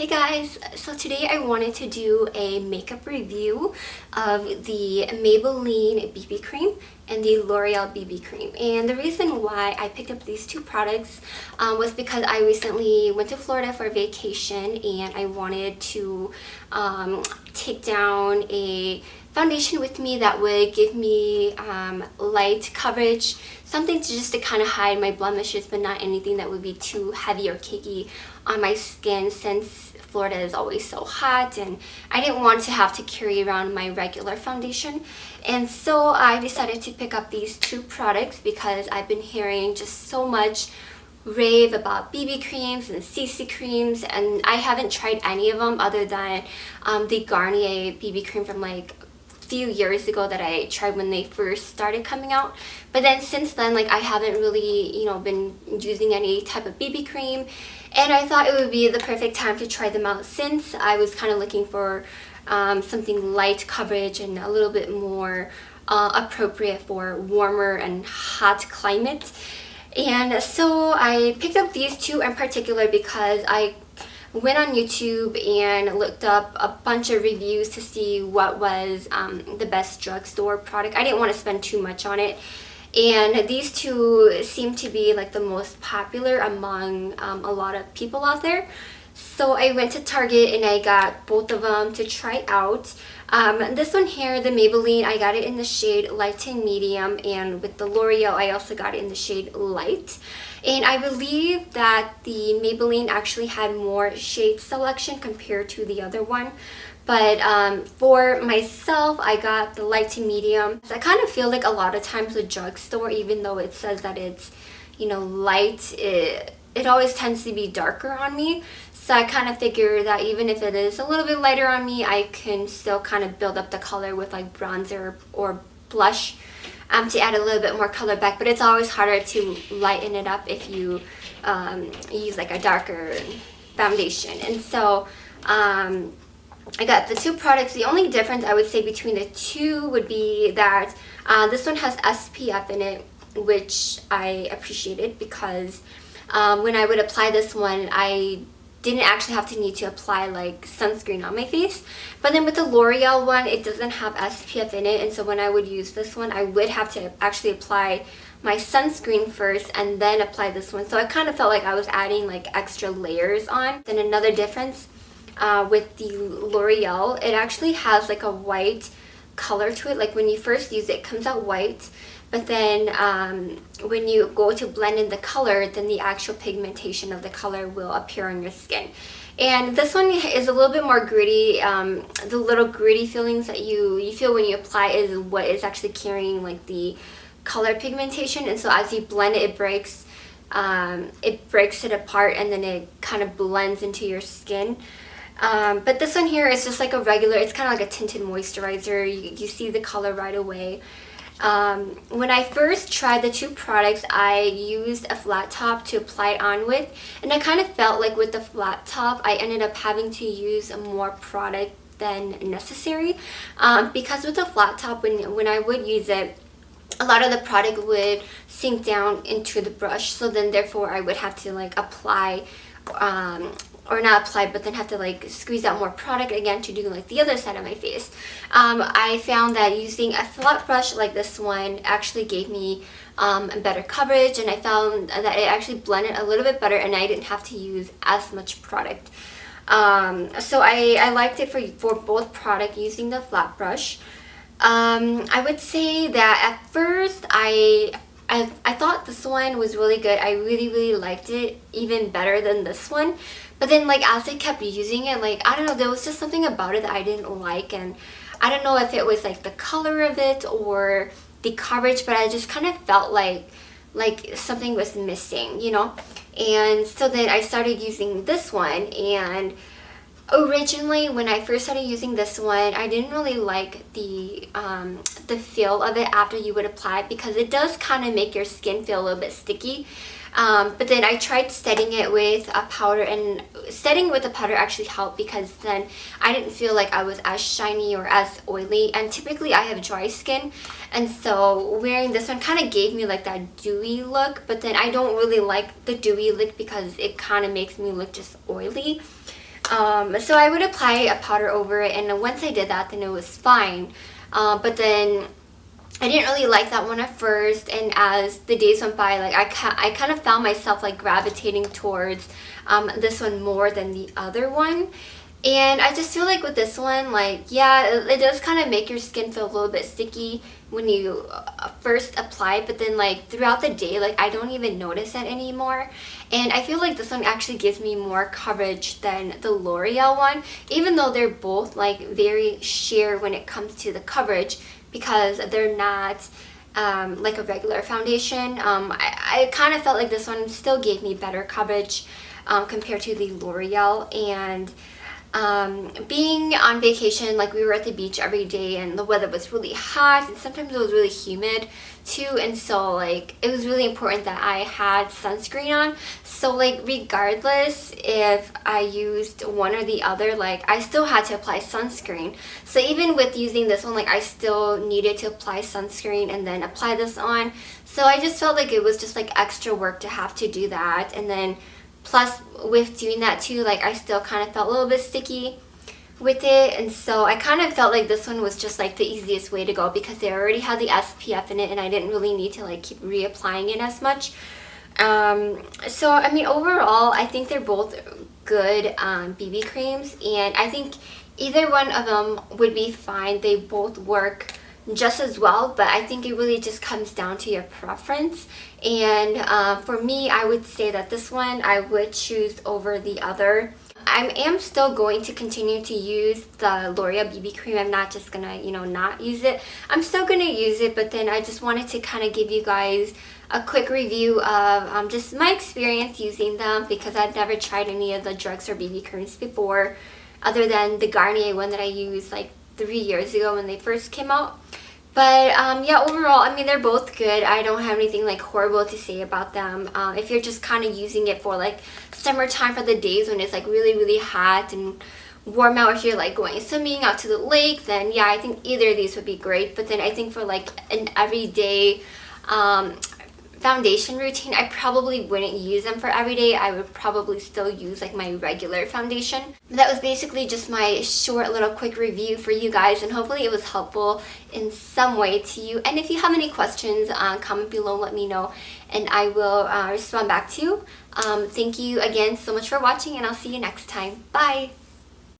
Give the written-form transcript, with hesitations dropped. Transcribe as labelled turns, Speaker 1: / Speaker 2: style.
Speaker 1: Hey guys, so today I wanted to do a makeup review of the Maybelline BB cream and the L'Oreal BB cream. And the reason why I picked up these two products was because I recently went to Florida for vacation and I wanted to take down a foundation with me that would give me light coverage, something to kind of hide my blemishes, but not anything that would be too heavy or cakey on my skin, since Florida is always so hot and I didn't want to have to carry around my regular foundation. And so I decided to pick up these two products because I've been hearing just so much rave about BB creams and CC creams, and I haven't tried any of them other than the Garnier BB cream from like few years ago that I tried when they first started coming out. But then since then, I haven't really, been using any type of BB cream, and I thought it would be the perfect time to try them out since I was kind of looking for something light coverage and a little bit more appropriate for warmer and hot climate. And so I picked up these two in particular because I went on YouTube and looked up a bunch of reviews to see what was the best drugstore product. I didn't want to spend too much on it, and these two seem to be like the most popular among a lot of people out there. So I went to Target and I got both of them to try out. This one here, the Maybelline, I got it in the shade light to medium, and with the L'Oreal I also got it in the shade light. And I believe that the Maybelline actually had more shade selection compared to the other one. But for myself, I got the light to medium. So I kind of feel like a lot of times the drugstore, even though it says that it's, light, it always tends to be darker on me. So I kind of figure that even if it is a little bit lighter on me, I can still kind of build up the color with like bronzer or blush to add a little bit more color back. But it's always harder to lighten it up if you use like a darker foundation. And so I got the two products. The only difference I would say between the two would be that this one has SPF in it, which I appreciated because when I would apply this one, I didn't actually have to need to apply like sunscreen on my face. But then with the L'Oreal one, it doesn't have SPF in it, and so when I would use this one, I would have to actually apply my sunscreen first and then apply this one. So I kind of felt like I was adding like extra layers on. Then another difference with the L'Oreal, it actually has like a white color to it. Like when you first use it, it comes out white, but then when you go to blend in the color, then the actual pigmentation of the color will appear on your skin. And this one is a little bit more gritty. The little gritty feelings that you feel when you apply is what is actually carrying like the color pigmentation. And so as you blend it, it breaks it apart, and then it kind of blends into your skin. But this one here is just like a regular, it's kind of like a tinted moisturizer. You see the color right away. When I first tried the two products, I used a flat top to apply it on with, and I kind of felt like with the flat top, I ended up having to use more product than necessary, because with the flat top, when I would use it, a lot of the product would sink down into the brush, so then therefore I would have to like apply or not apply, but then have to like squeeze out more product again to do like the other side of my face. I found that using a flat brush like this one actually gave me better coverage, and I found that it actually blended a little bit better and I didn't have to use as much product. So I liked it for both product using the flat brush. I would say that at first I thought this one was really good. I really liked it, even better than this one. But then like as I kept using it, like I don't know, there was just something about it that I didn't like, and I don't know if it was like the color of it or the coverage, but I just kind of felt like something was missing, And so then I started using this one, and originally when I first started using this one, I didn't really like the feel of it after you would apply it, because it does kind of make your skin feel a little bit sticky. But then I tried setting it with a powder, and setting with a powder actually helped because then I didn't feel like I was as shiny or as oily, and typically I have dry skin, and so wearing this one kind of gave me like that dewy look, but then I don't really like the dewy look because it kind of makes me look just oily. So I would apply a powder over it, and then once I did that, then it was fine. But then I didn't really like that one at first, and as the days went by, like I kind of found myself like gravitating towards this one more than the other one. And I just feel like with this one, like, yeah, it does kind of make your skin feel a little bit sticky when you first apply, but then like throughout the day, like I don't even notice it anymore. And I feel like this one actually gives me more coverage than the L'Oreal one, even though they're both like very sheer when it comes to the coverage, because they're not like a regular foundation. I kind of felt like this one still gave me better coverage compared to the L'Oreal. And being on vacation, like we were at the beach every day, and the weather was really hot, and sometimes it was really humid too, and so like it was really important that I had sunscreen on. So like regardless if I used one or the other, like I still had to apply sunscreen. So even with using this one, like I still needed to apply sunscreen and then apply this on. So I just felt like it was just like extra work to have to do that. And then plus with doing that too, like I still kind of felt a little bit sticky with it, and so I kind of felt like this one was just like the easiest way to go because they already had the SPF in it, and I didn't really need to like keep reapplying it as much. So I mean, overall I think they're both good BB creams, and I think either one of them would be fine. They both work just as well, but I think it really just comes down to your preference. And for me, I would say that this one I would choose over the other. I am still going to continue to use the L'Oreal BB cream. I'm not just gonna, not use it. I'm still gonna use it, but then I just wanted to kind of give you guys a quick review of just my experience using them, because I'd never tried any of the drugs or BB creams before, other than the Garnier one that I used like 3 years ago when they first came out. But yeah, overall, I mean, they're both good. I don't have anything like horrible to say about them. If you're just kind of using it for like summertime, for the days when it's like really, really hot and warm out, if you're like going swimming out to the lake, then yeah, I think either of these would be great. But then I think for like an everyday foundation routine, I probably wouldn't use them for every day. I would probably still use like my regular foundation. That was basically just my short little quick review for you guys, and hopefully it was helpful in some way to you. And if you have any questions, comment below, let me know, and I will respond back to you. Thank you again so much for watching, and I'll see you next time. Bye!